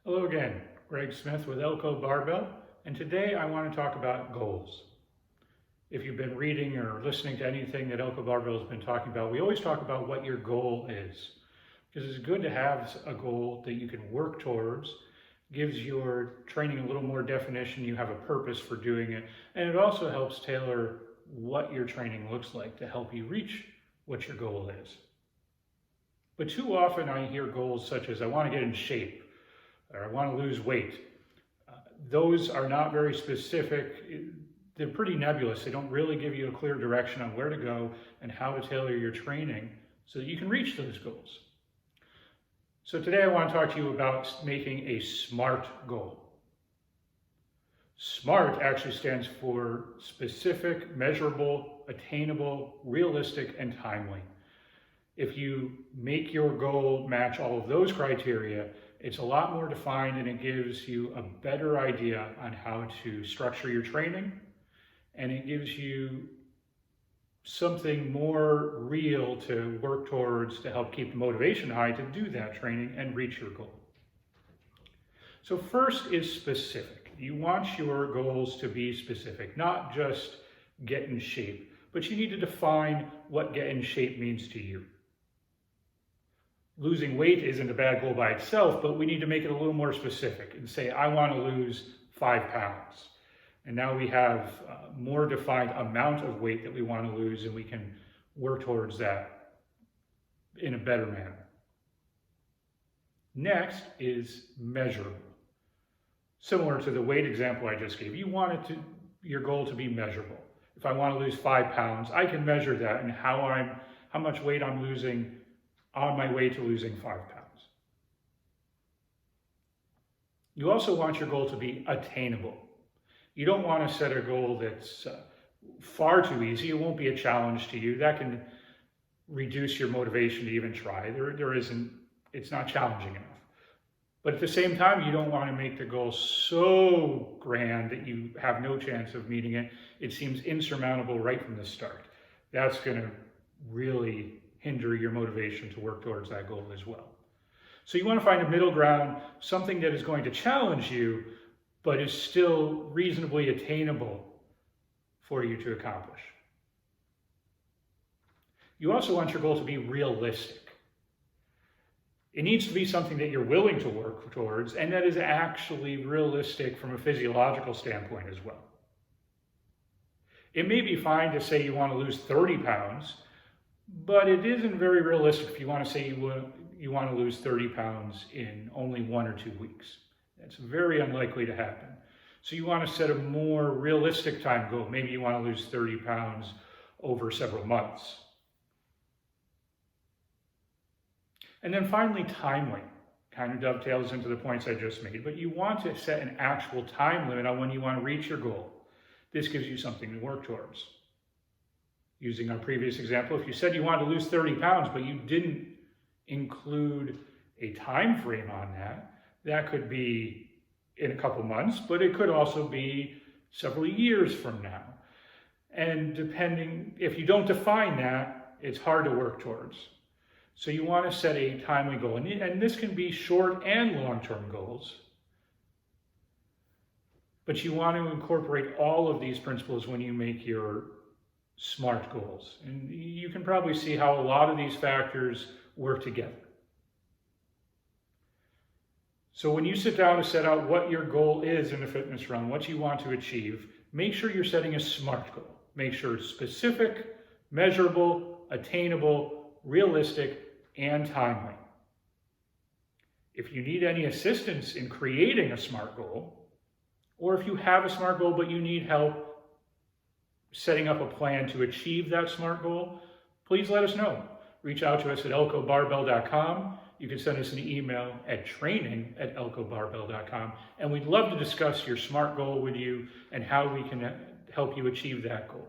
Hello again, Greg Smith with Elko Barbell, and today I want to talk about goals. If you've been reading or listening to anything that Elko Barbell has been talking about, we always talk about what your goal is, because it's good to have a goal that you can work towards, gives your training a little more definition, you have a purpose for doing it, and it also helps tailor what your training looks like to help you reach what your goal is. But too often I hear goals such as, I want to get in shape, or I want to lose weight. Those are not very specific. They're pretty nebulous. They don't really give you a clear direction on where to go and how to tailor your training so that you can reach those goals. So today I want to talk to you about making a SMART goal. SMART actually stands for specific, measurable, attainable, realistic, and timely. If you make your goal match all of those criteria, it's a lot more defined and it gives you a better idea on how to structure your training, and it gives you something more real to work towards to help keep the motivation high to do that training and reach your goal. So first is specific. You want your goals to be specific, not just get in shape, but you need to define what get in shape means to you. Losing weight isn't a bad goal by itself, but we need to make it a little more specific and say, I want to lose 5 pounds. And now we have a more defined amount of weight that we want to lose, and we can work towards that in a better manner. Next is measurable. Similar to the weight example I just gave, you want your goal to be measurable. If I want to lose 5 pounds, I can measure that and how much weight I'm losing on my way to losing 5 pounds. You also want your goal to be attainable. You don't want to set a goal that's far too easy. It won't be a challenge to you. That can reduce your motivation to even try. It's not challenging enough. But at the same time, you don't want to make the goal so grand that you have no chance of meeting it. It seems insurmountable right from the start. That's going to really hinder your motivation to work towards that goal as well. So you want to find a middle ground, something that is going to challenge you, but is still reasonably attainable for you to accomplish. You also want your goal to be realistic. It needs to be something that you're willing to work towards, and that is actually realistic from a physiological standpoint as well. It may be fine to say you want to lose 30 pounds, but it isn't very realistic if you want to say you want to lose 30 pounds in only 1 or 2 weeks. That's very unlikely to happen. So you want to set a more realistic time goal. Maybe you want to lose 30 pounds over several months. And then finally, timely. Kind of dovetails into the points I just made, but you want to set an actual time limit on when you want to reach your goal. This gives you something to work towards. Using our previous example, if you said you wanted to lose 30 pounds, but you didn't include a time frame on that, that could be in a couple months, but it could also be several years from now. And depending, if you don't define that, it's hard to work towards. So you want to set a timely goal, and this can be short and long-term goals. But you want to incorporate all of these principles when you make your SMART goals. And you can probably see how a lot of these factors work together. So when you sit down to set out what your goal is in the fitness realm, what you want to achieve, make sure you're setting a SMART goal. Make sure it's specific, measurable, attainable, realistic, and timely. If you need any assistance in creating a SMART goal, or if you have a SMART goal but you need help setting up a plan to achieve that SMART goal, please let us know. Reach out to us at elkobarbell.com. You can send us an email at training@elkobarbell.com, and we'd love to discuss your SMART goal with you and how we can help you achieve that goal.